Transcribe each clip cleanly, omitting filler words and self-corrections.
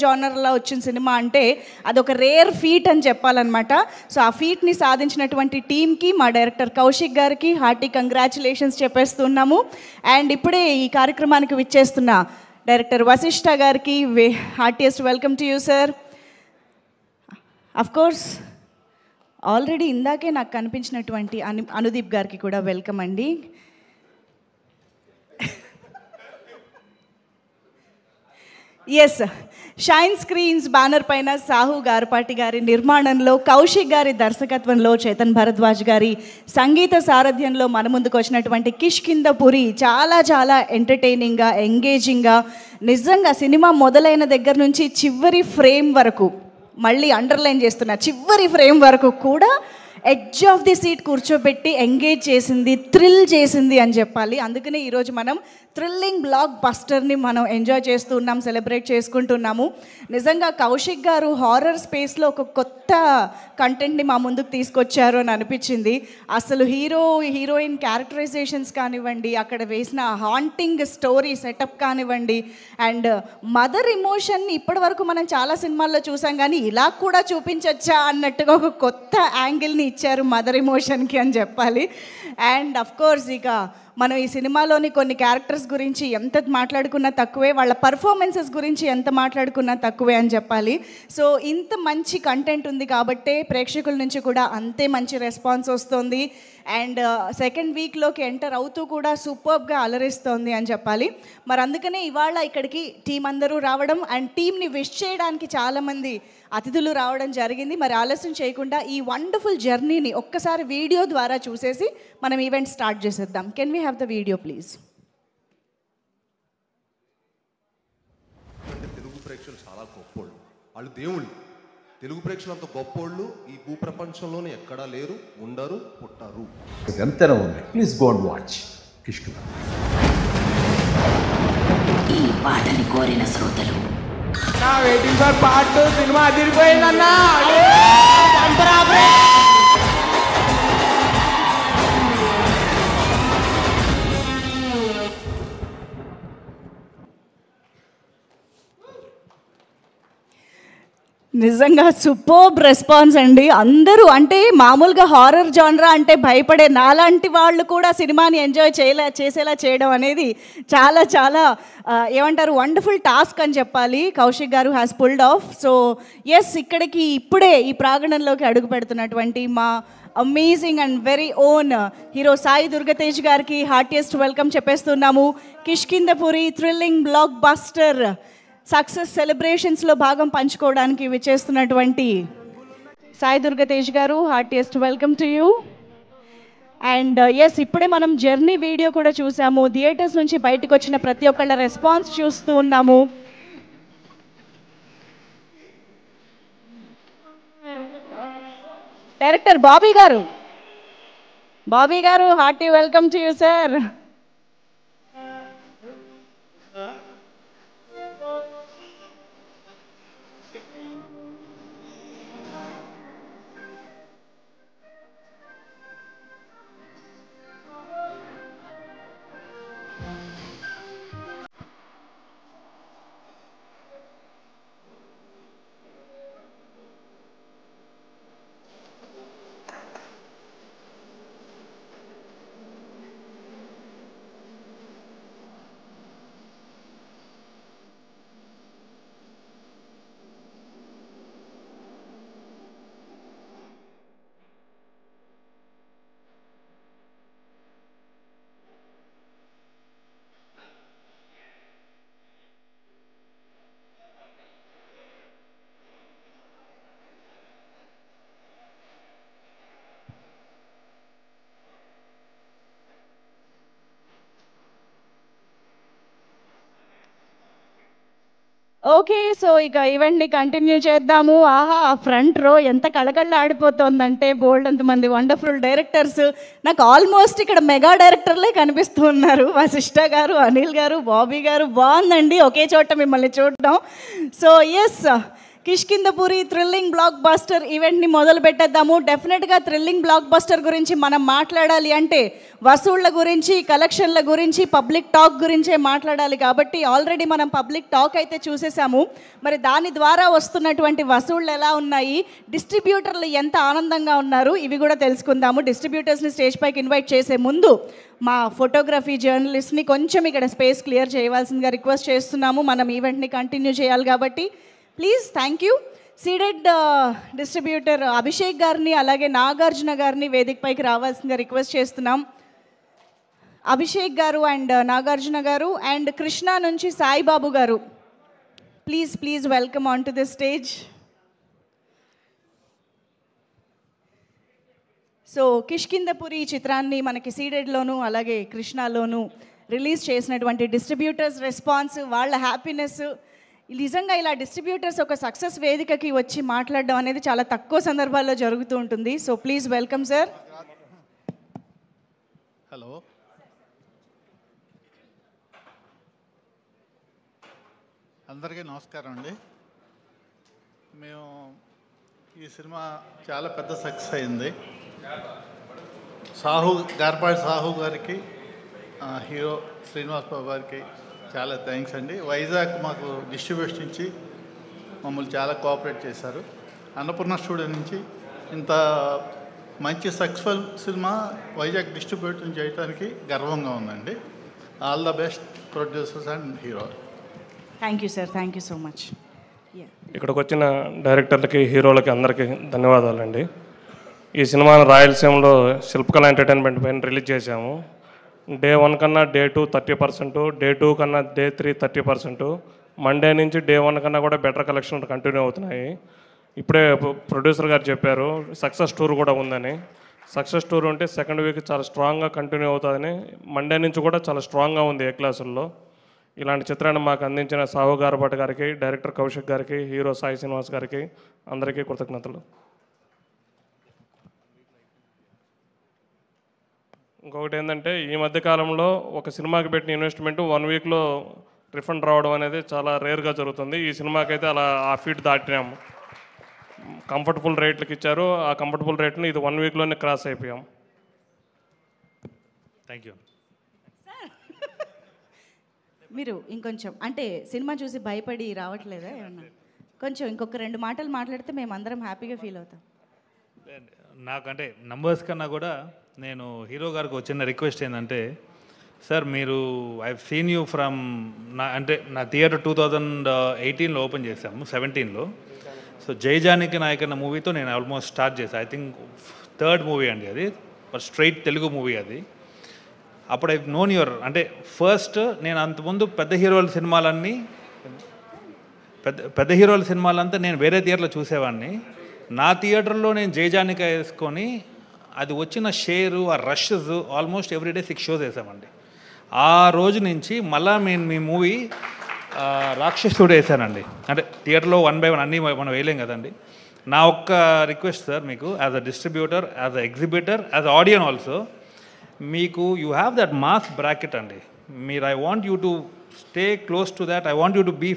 జానర్లో వచ్చిన సినిమా అంటే అదొక రేర్ ఫీట్ అని చెప్పాలన్నమాట. సో ఆ ఫీట్ని సాధించినటువంటి టీమ్కి మా డైరెక్టర్ కౌశిక్ గారికి హార్టీ కంగ్రాచులేషన్స్ చెప్పేస్తున్నాము. అండ్ ఇప్పుడే ఈ కార్యక్రమానికి విచ్చేస్తున్న డైరెక్టర్ వశిష్ఠ గారికి heartiest welcome to you sir. Of course already ఇందాకే నాకు కనిపించినటువంటి అనుదీప్ గారికి కూడా వెల్కమ్ అండి. ఎస్, షైన్ స్క్రీన్స్ బ్యానర్ పైన సాహు గారుపాటి గారి నిర్మాణంలో, కౌశిక్ గారి దర్శకత్వంలో, చేతన్ భరద్వాజ్ గారి సంగీత సారథ్యంలో మన ముందుకు వచ్చినటువంటి కిష్కింధపురి చాలా చాలా ఎంటర్టైనింగ్గా, ఎంగేజింగ్గా, నిజంగా సినిమా మొదలైన దగ్గర నుంచి చివరి ఫ్రేమ్ వరకు, మళ్ళీ అండర్లైన్ చేస్తున్నా, చివరి ఫ్రేమ్ వరకు కూడా ఎడ్జ్ ఆఫ్ ది సీట్ కూర్చోబెట్టి ఎంగేజ్ చేసింది, థ్రిల్ చేసింది అని చెప్పాలి. అందుకనే ఈరోజు మనం థ్రిల్లింగ్ బ్లాక్ బస్టర్ని మనం ఎంజాయ్ చేస్తూ ఉన్నాం, సెలబ్రేట్ చేసుకుంటున్నాము. నిజంగా కౌశిక్ గారు హారర్ స్పేస్లో ఒక కొత్త కంటెంట్ని మా ముందుకు తీసుకొచ్చారు అని అనిపించింది. అసలు హీరోయిన్ క్యారెక్టరైజేషన్స్ కానివ్వండి, అక్కడ వేసిన హాంటింగ్ స్టోరీ సెటప్ కానివ్వండి, అండ్ మదర్ ఇమోషన్ని ఇప్పటి వరకు మనం చాలా సినిమాల్లో చూసాం, కానీ ఇలా కూడా చూపించచ్చా అన్నట్టుగా ఒక కొత్త యాంగిల్ని ఇచ్చారు మదర్ ఎమోషన్కి అని చెప్పాలి. అండ్ అఫ్ కోర్స్ ఇక మనం ఈ సినిమాలోని కొన్ని క్యారెక్టర్స్ గురించి ఎంత మాట్లాడుకున్నా తక్కువే, వాళ్ళ పర్ఫార్మెన్సెస్ గురించి ఎంత మాట్లాడుకున్నా తక్కువే అని చెప్పాలి. సో ఇంత మంచి కంటెంట్ ఉంది కాబట్టే ప్రేక్షకుల నుంచి కూడా అంతే మంచి రెస్పాన్స్ వస్తుంది. అండ్ సెకండ్ వీక్లోకి ఎంటర్ అవుతూ కూడా సూపర్బ్గా అలరిస్తోంది అని చెప్పాలి. మరి అందుకనే ఇవాళ ఇక్కడికి టీం అందరూ రావడం అండ్ టీంని విష్ చేయడానికి చాలామంది అతిథులు రావడం జరిగింది. మరి ఆలస్యం చేయకుండా ఈ వండర్ఫుల్ జర్నీని ఒక్కసారి వీడియో ద్వారా చూసేసి మనం ఈవెంట్ స్టార్ట్ చేసేద్దాం. Can we have the video please? Telugu ప్రేక్షకులు చాలా గొప్పోళ్ళు, వాళ్ళు దేవుళ్ళు. తెలుగు ప్రేక్షకులు అంత గొప్పోళ్ళు ఈ భూప్రపంచంలోనే ఎక్కడా లేరు, ఉండరు, పుట్టారు. ఎంతైనా ఉంది. Please go and watch Kishkindhapuri. ఈ పాటని కోరిన శ్రోతలు నా వెయిటింగ్ ఫర్ పార్ట్ 2 సినిమా అదిరిపోయిందన్నా. నిజంగా సూపర్బ్ రెస్పాన్స్ అండి. అందరూ అంటే మామూలుగా హారర్ జానరా అంటే భయపడే నాలాంటి వాళ్ళు కూడా సినిమాని ఎంజాయ్ చేసేలా చేయడం అనేది చాలా చాలా ఏమంటారు వండర్ఫుల్ టాస్క్ అని చెప్పాలి. Kaushik garu has pulled off. So yes, ఇక్కడికి ఇప్పుడే ఈ ప్రాంగణంలోకి అడుగు పెడుతున్నటువంటి మా amazing and very own hero Sai Durga Tej గారికి హార్టియెస్ట్ వెల్కమ్ చెప్పేస్తున్నాము. Kishkindhapuri thrilling blockbuster success సెలబ్రేషన్స్లో భాగం పంచుకోవడానికి విచ్చేస్తున్నటువంటి Sai Durga Tej garu, heartiest welcome to you. And yes, ఇప్పుడే మనం జర్నీ వీడియో కూడా చూసాము. థియేటర్స్ నుంచి బయటకు వచ్చిన ప్రతి ఒక్కళ్ళ రెస్పాన్స్ చూస్తూ ఉన్నాము. డైరెక్టర్ బాబీ గారు hearty welcome to you sir. Okay, so ఇక ఈవెంట్ని కంటిన్యూ చేద్దాము. ఆహా, ఫ్రంట్ రో ఎంత కళకళ ఆడిపోతుందంటే బోల్డ్ అంతమంది వండర్ఫుల్ డైరెక్టర్స్. నాకు ఆల్మోస్ట్ ఇక్కడ మెగా డైరెక్టర్లే కనిపిస్తూ ఉన్నారు. వశిష్ఠ గారు, అనిల్ గారు, బాబీ గారు. బాగుందండి ఒకే చోట మిమ్మల్ని చూడడం. So yes, Kishkindhapuri thrilling blockbuster ఈవెంట్ని మొదలు పెట్టేద్దాము. డెఫినెట్గా థ్రిల్లింగ్ బ్లాక్ బస్టర్ గురించి మనం మాట్లాడాలి అంటే వసూళ్ల గురించి, కలెక్షన్ల గురించి, పబ్లిక్ టాక్ గురించే మాట్లాడాలి. కాబట్టి ఆల్రెడీ మనం పబ్లిక్ టాక్ అయితే చూసేసాము. మరి దాని ద్వారా వస్తున్నటువంటి వసూళ్లు ఎలా ఉన్నాయి, డిస్ట్రిబ్యూటర్లు ఎంత ఆనందంగా ఉన్నారు, ఇవి కూడా తెలుసుకుందాము. డిస్ట్రిబ్యూటర్స్ని స్టేజ్ పైకి ఇన్వైట్ చేసే ముందు మా ఫోటోగ్రఫీ జర్నలిస్ట్ని కొంచెం ఇక్కడ స్పేస్ క్లియర్ చేయవలసిందిగా రిక్వెస్ట్ చేస్తున్నాము. మనం ఈవెంట్ని కంటిన్యూ చేయాలి కాబట్టి please. Thank you. Ceded distributor Abhishek గారిని అలాగే నాగార్జున గారిని వేదికపైకి రావాల్సిందిగా రిక్వెస్ట్ చేస్తున్నాం. అభిషేక్ గారు అండ్ నాగార్జున గారు అండ్ కృష్ణ నుంచి సాయిబాబు గారు, please welcome on to the stage. So Kishkindhapuri చిత్రాన్ని మనకి సీడెడ్లోను అలాగే కృష్ణలోను రిలీజ్ చేసినటువంటి డిస్ట్రిబ్యూటర్స్ రెస్పాన్స్, వాళ్ళ హ్యాపీనెస్, నిజంగా ఇలా డిస్ట్రిబ్యూటర్స్ ఒక సక్సెస్ వేదికకి వచ్చి మాట్లాడడం అనేది చాలా తక్కువ సందర్భాల్లో జరుగుతూ ఉంటుంది. So please welcome sir. Hello, అందరికీ నమస్కారం అండి. మేము ఈ సినిమా చాలా పెద్ద సక్సెస్ అయింది. గార్పాటి సాహు గారికి, హీరో శ్రీనివాస్ బాబు గారికి చాలా థ్యాంక్స్ అండి. వైజాగ్ మాకు డిస్ట్రిబ్యూషన్ ఇచ్చి మమ్మల్ని చాలా కోఆపరేట్ చేశారు. అన్నపూర్ణ స్టూడియో నుంచి ఇంత మంచి సక్సెస్ఫుల్ సినిమా వైజాగ్ డిస్ట్రిబ్యూషన్ చేయడానికి గర్వంగా ఉందండి. All the best producers and hero. Thank you sir, thank you so much. ఇక్కడికి వచ్చిన డైరెక్టర్లకి, హీరోలకి అందరికీ ధన్యవాదాలండి. ఈ సినిమాను రాయలసీమలో శిల్పకళ ఎంటర్టైన్మెంట్ పైన రిలీజ్ చేశాము. డే 1 కన్నా డే 2 30%, డే 2 కన్నా డే 3 30%, మండే నుంచి డే 1 కన్నా కూడా బెటర్ కలెక్షన్ కంటిన్యూ అవుతున్నాయి. ఇప్పుడే ప్రొడ్యూసర్ గారు చెప్పారు సక్సెస్ టూర్ కూడా ఉందని. సక్సెస్ టూర్ ఉంటే సెకండ్ వీక్ చాలా స్ట్రాంగ్గా కంటిన్యూ అవుతుందని, మండే నుంచి కూడా చాలా స్ట్రాంగ్గా ఉంది ఏ క్లాసుల్లో. ఇలాంటి చిత్రాన్ని మాకు అందించిన సాహు గార్పాటి గారికి, డైరెక్టర్ కౌశిక్ గారికి, హీరో సాయి శ్రీనివాస్ గారికి అందరికీ కృతజ్ఞతలు. ఇంకొకటి ఏంటంటే, ఈ మధ్యకాలంలో ఒక సినిమాకి పెట్టిన ఇన్వెస్ట్మెంట్ 1 వీక్లో రిఫండ్ రావడం అనేది చాలా రేర్గా జరుగుతుంది. ఈ సినిమాకైతే అలా ఆ ఫీట్ దాటినాము. కంఫర్టబుల్ రేట్లకి ఇచ్చారు. ఆ కంఫర్టబుల్ రేట్ని ఇది 1 వీక్లోనే క్రాస్ అయిపోయాం. Thank you. మీరు ఇంకొంచెం అంటే సినిమా చూసి భయపడి రావట్లేదా ఏమన్నా? కొంచెం ఇంకొక 2 మాటలు మాట్లాడితే మేము అందరం హ్యాపీగా ఫీల్ అవుతాం. నాకంటే నంబర్స్ కన్నా కూడా నేను హీరో గారికి వచ్చిన రిక్వెస్ట్ ఏంటంటే, సార్ మీరు ఐ సీన్ యూ ఫ్రమ్ నా థియేటర్ 2018లో ఓపెన్ చేశాము, 17లో. సో జయజానికి నాయక్ అన్న మూవీతో నేను ఆల్మోస్ట్ స్టార్ట్ చేశాను. ఐ థింక్ 3rd మూవీ అండి అది, స్ట్రైట్ తెలుగు మూవీ అది. అప్పుడు ఐ నోన్ యువర్ అంటే ఫస్ట్ నేను అంతకుముందు పెద్ద హీరోల సినిమాలంతా నేను వేరే థియేటర్లో చూసేవాడిని. నా థియేటర్లో నేను జయజానిక వేసుకొని అది వచ్చిన షేరు, ఆ రషెస్ ఆల్మోస్ట్ ఎవ్రీడే 6 షోస్ వేసామండి. ఆ రోజు నుంచి మళ్ళా నేను మీ మూవీ రాక్షసుడు వేసానండి. అంటే థియేటర్లో 1 by 1 అన్నీ మనం వేయలేం కదండి. నా ఒక్క రిక్వెస్ట్ సార్ మీకు, as a distributor, as a exhibitor, as a audience also, మీకు you have that mass bracket అండి. మీరు I want you to stay close to that. I want you to be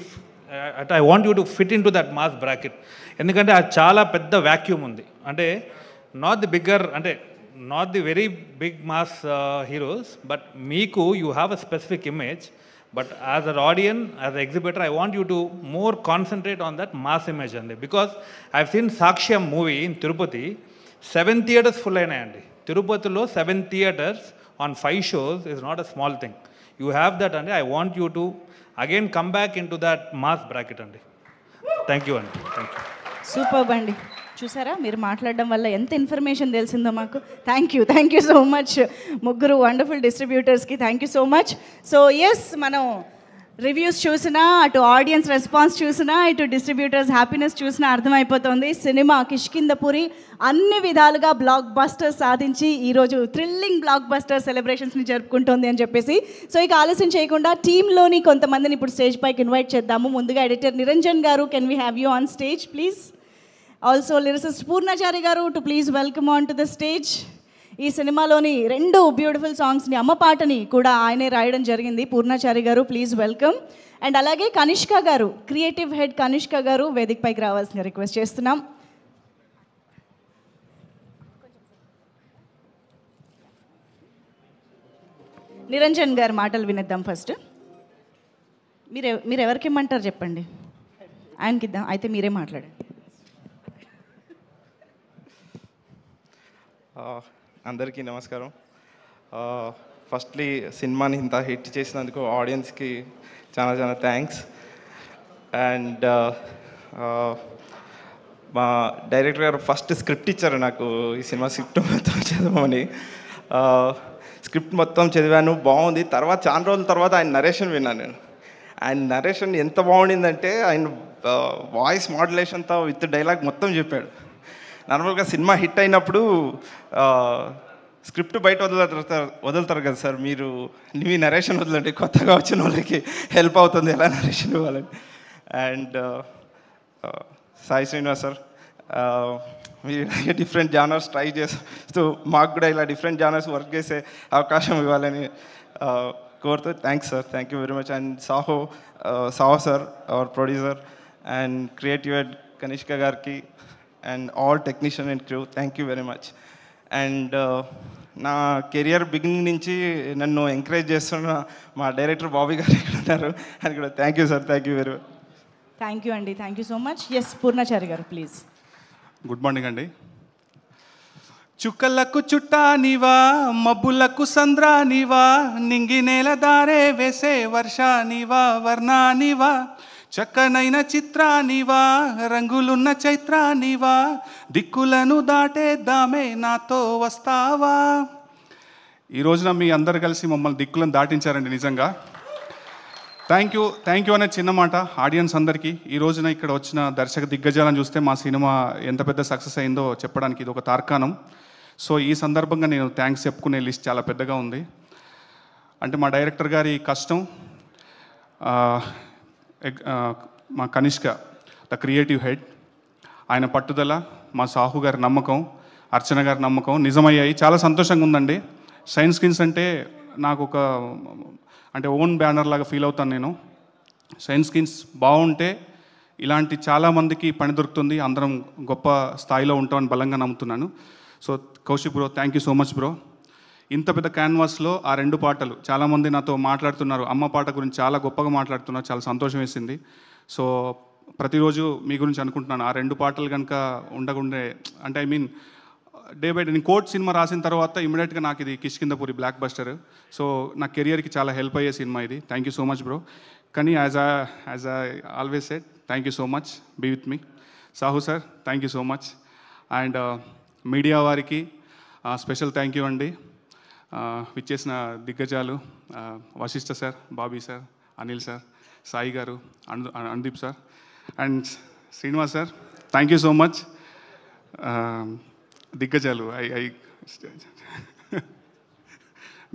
I want you to fit in to that mass bracket. ఎందుకంటే అది చాలా పెద్ద vacuum ఉంది. అంటే not the very big mass heroes, but మీకు you have a specific image. But as an audience, as a exhibitor, I want you to more concentrate on that mass image అండి. Because I have seen Sakshyam movie in Tirupati, 7 theatres full అయినాయండి. తిరుపతిలో 7 theatres on 5 shows is not a small thing. You have that and I want you to again come back into that mass bracket అండి. Thank you అండి. Thank you. Super అండి. చూసారా, మీరు మాట్లాడడం వల్ల ఎంత ఇన్ఫర్మేషన్ తెలిసిందో మాకు. థ్యాంక్ యూ సో మచ్ ముగ్గురు వండర్ఫుల్ డిస్ట్రిబ్యూటర్స్కి. Thank you so much. So yes, మనం రివ్యూస్ చూసినా, అటు ఆడియన్స్ రెస్పాన్స్ చూసినా, ఇటు డిస్ట్రిబ్యూటర్స్ హ్యాపీనెస్ చూసినా అర్థమైపోతుంది సినిమా కిష్కింధపురి అన్ని విధాలుగా బ్లాక్ బస్టర్ సాధించి ఈరోజు థ్రిల్లింగ్ బ్లాక్ బస్టర్ సెలబ్రేషన్స్ని జరుపుకుంటుంది అని చెప్పేసి. సో ఇక ఆలస్యం చేయకుండా టీంలోని కొంతమందిని ఇప్పుడు స్టేజ్ పైకి ఇన్వైట్ చేద్దాము. ముందుగా editor Niranjan garu, can we have you on stage please. Also lyricist Purnachari garu to please welcome on to the stage. ఈ సినిమాలోని 2 బ్యూటిఫుల్ సాంగ్స్ని అమ్మ పాటని కూడా ఆయనే రాయడం జరిగింది. Purnachari garu please welcome. And అలాగే కనిష్క గారు, క్రియేటివ్ హెడ్ కనిష్క గారు వేదికపైకి రావాల్సిన రిక్వెస్ట్ చేస్తున్నాం. నిరంజన్ గారు మాటలు వినేద్దాం. ఫస్ట్ మీరు ఎవరికి ఇమ్మంటారు చెప్పండి, ఆయనకి ఇద్దాం. అయితే మీరే మాట్లాడండి. అందరికీ నమస్కారం. ఫస్ట్లీ సినిమాని ఇంత హిట్ చేసినందుకు ఆడియన్స్కి చాలా చాలా థ్యాంక్స్. అండ్ మా డైరెక్టర్ గారు ఫస్ట్ స్క్రిప్ట్ ఇచ్చారు నాకు, ఈ సినిమా స్క్రిప్ట్ మొత్తం చదవమని. స్క్రిప్ట్ మొత్తం చదివాను, బాగుంది. తర్వాత చాలా రోజుల తర్వాత ఆయన నరేషన్ విన్నాను నేను. ఆయన నరేషన్ ఎంత బాగుండిందంటే ఆయన వాయిస్ మాడ్యులేషన్తో విత్ డైలాగ్ మొత్తం చెప్పాడు. నార్మల్గా సినిమా హిట్ అయినప్పుడు స్క్రిప్ట్ బయట వదులుతారు కదా సార్, మీరు మీ నరేషన్ వదలండి, కొత్తగా వచ్చిన వాళ్ళకి హెల్ప్ అవుతుంది ఎలా నరేషన్ ఇవ్వాలని. అండ్ సాయి శ్రీనివాస్ సార్, మీరు డిఫరెంట్ జానర్స్ ట్రై చేస్తూ మాకు కూడా ఇలా డిఫరెంట్ జానర్స్ వర్క్ చేసే అవకాశం ఇవ్వాలని కోరుతూ thanks sir, thank you very much. And Saaho sir our producer, and creative head Kanishka గారికి, and all technician and crew, thank you very much. And నా కెరియర్ బిగినింగ్ నుంచి నన్ను ఎంకరేజ్ చేస్తున్న మా డైరెక్టర్ బాబీ గారు ఇక్కడ ఉన్నారు, అని కూడా thank you sir, thank you very much. Thank you అండి, thank you so much. Yes Purnachari garu please. Good morning అండి. చుక్కలకు చుట్టానివా, మబ్బులకు సంద్రానివా, నింగి నేల దారే వేసే వర్షానివా, వర్ణానివా, చక్కనైన చిత్రానివా, రంగులున్న చైత్రానివా, దిక్కులను దాటేద్దామే నాతో వస్తావా. ఈ రోజున మీ అందరు కలిసి మమ్మల్ని దిక్కులను దాటించారండి, నిజంగా థ్యాంక్ యూ అనే చిన్న మాట ఆడియన్స్ అందరికీ. ఈ రోజున ఇక్కడ వచ్చిన దర్శక దిగ్గజాలను చూస్తే మా సినిమా ఎంత పెద్ద సక్సెస్ అయిందో చెప్పడానికి ఇది ఒక తార్కాణం. సో ఈ సందర్భంగా నేను థ్యాంక్స్ చెప్పుకునే లిస్ట్ చాలా పెద్దగా ఉంది. అంటే మా డైరెక్టర్ గారి కష్టం, మా కనిష్క ద క్రియేటివ్ హెడ్ ఆయన పట్టుదల, మా సాహు గారి నమ్మకం, అర్చన గారి నమ్మకం నిజమయ్యాయి. చాలా సంతోషంగా ఉందండి. షైన్ స్క్రీన్స్ అంటే నాకు ఒక అంటే ఓన్ బ్యానర్ లాగా ఫీల్ అవుతాను నేను. షైన్ స్క్రీన్స్ బాగుంటే ఇలాంటి చాలామందికి పని దొరుకుతుంది, అందరం గొప్ప స్థాయిలో ఉంటామని బలంగా నమ్ముతున్నాను. So Kaushik bro, thank you so much bro. ఇంత పెద్ద క్యాన్వాస్లో ఆ 2 పాటలు, చాలామంది నాతో మాట్లాడుతున్నారు, అమ్మ పాట గురించి చాలా గొప్పగా మాట్లాడుతున్నారు, చాలా సంతోషం వేసింది. సో ప్రతిరోజు మీ గురించి అనుకుంటున్నాను, ఆ 2 పాటలు కనుక ఉండకుండే, అంటే I mean day by day నేను కోర్ట్ సినిమా రాసిన తర్వాత ఇమీడియట్గా నాకు ఇది కిష్కిందపురి బ్లాక్ బస్టర్. సో నా కెరియర్కి చాలా హెల్ప్ అయ్యే సినిమా ఇది. Thank you so much bro. కానీ as I always said, thank you so much, be with me. Sahu sir, thank you so much. And media వారికి స్పెషల్ థ్యాంక్ యూ అండి. విచ్చేసిన దిగ్గజాలు Vasishta sir, Bobby sir, Anil sir, Sai garu, Anudeep sir, and Srinivas sir, thank you so much. దిగ్గజాలు I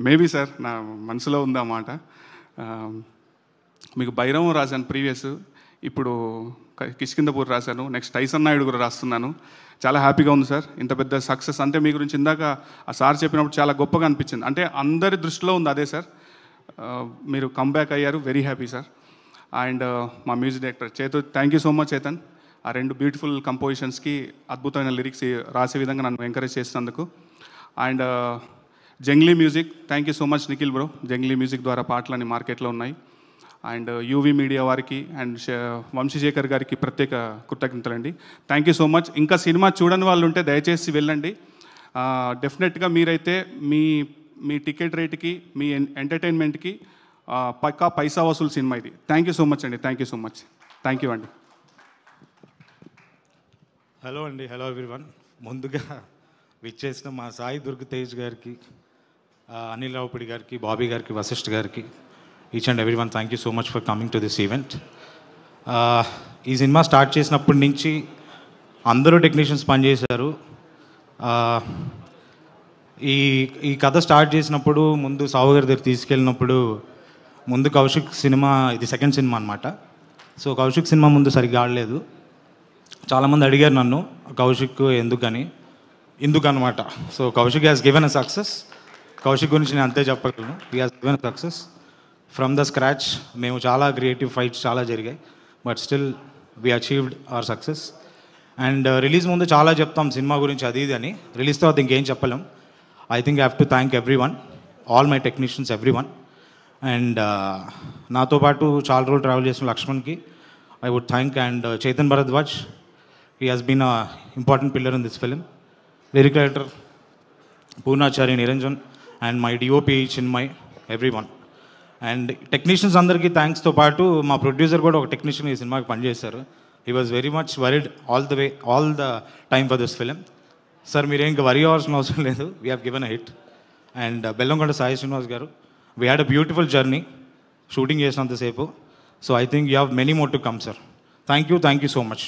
maybe sir నా మనసులో ఉందా మాట. మీకు భైరవం రాశాను ప్రీవియస్, ఇప్పుడు కిష్కిందపూర్ రాశాను, నెక్స్ట్ టైసన్ నాయుడు కూడా రాస్తున్నాను. చాలా హ్యాపీగా ఉంది సార్. ఇంత పెద్ద సక్సెస్ అంటే మీ గురించి ఇందాక ఆ సార్ చెప్పినప్పుడు చాలా గొప్పగా అనిపించింది. అంటే అందరి దృష్టిలో ఉంది అదే సార్. మీరు కంబ్యాక్ అయ్యారు, వెరీ హ్యాపీ సార్. అండ్ మా music director Chetan, thank you so much Chetan. ఆ 2 బ్యూటిఫుల్ కంపోజిషన్స్కి అద్భుతమైన లిరిక్స్ రాసే విధంగా నన్ను ఎంకరేజ్ చేసినందుకు. And Junglee music, thank you so much Nikhil bro. Junglee music ద్వారా పాటలన్నీ మార్కెట్లో ఉన్నాయి. అండ్ యూవీ మీడియా వారికి అండ్ వంశీశేఖర్ గారికి ప్రత్యేక కృతజ్ఞతలండి. Thank you so much. ఇంకా సినిమా చూడని వాళ్ళు ఉంటే దయచేసి వెళ్ళండి. డెఫినెట్గా మీరైతే మీ టికెట్ రేట్కి, మీ ఎంటర్టైన్మెంట్కి పక్కా పైసా వసూలు సినిమా ఇది. థ్యాంక్ యూ సో మచ్ అండి, thank you so much, thank you అండి. హలో అండి, హలో ఎవ్రీవన్. ముందుగా విచ్చేసిన మా సాయి దుర్గ తేజ్ గారికి, అనిల్ రావుపూడి గారికి, బాబీ గారికి, వశిష్ఠ గారికి, each and every one thank you so much for coming to this event. ఈ సినిమా స్టార్ట్ చేసినప్పటి నుంచి అందరూ టెక్నీషియన్స్ పనిచేశారు. ఈ కథ స్టార్ట్ చేసినప్పుడు ముందు సావు గారి దగ్గర తీసుకెళ్ళినప్పుడు ముందు కౌశిక్ సినిమా, ఇది సెకండ్ సినిమా అనమాట. సో కౌశిక్ సినిమా ముందు సరిగ్గా ఆడలేదు. చాలామంది అడిగారు నన్ను కౌశిక్ ఎందుకని. ఇందుకు అనమాట. So Kaushik has given a success. Kaushik గురించి నేను అంతే చెప్పగలను. He has given a success from the scratch. మేము చాలా క్రియేటివ్ ఫైట్స్ చాలా జరిగాయి, but still we achieved our success. And release ముందు చాలా చెప్తాం సినిమా గురించి అది ఇది అని, రిలీజ్ తర్వాత ఇంకేం చెప్పలేం. I think I have to thank everyone, all my technicians, everyone. And నాతో పాటు చాలా రోజులు ట్రావెల్ చేసిన లక్ష్మణ్కి I would thank. And Chetan Bharadwaj, he has been a important pillar in this film. Lyric writer Purnachari, Niranjan, and my DOP Chinmay, everyone. And technicians అందరికీ థ్యాంక్స్తో పాటు మా ప్రొడ్యూసర్ కూడా ఒక టెక్నీషియన్ ఈ సినిమాకి పనిచేశారు. He was very much worried all the time for this film. Sir మీరేం ఇంకా వరీ అవ్వాల్సిన అవసరం లేదు, we have given a hit. And Bellamkonda Sai Srinivas garu, we had a beautiful journey shooting చేసినంతసేపు. So I think you have many more to come sir. Thank you so much.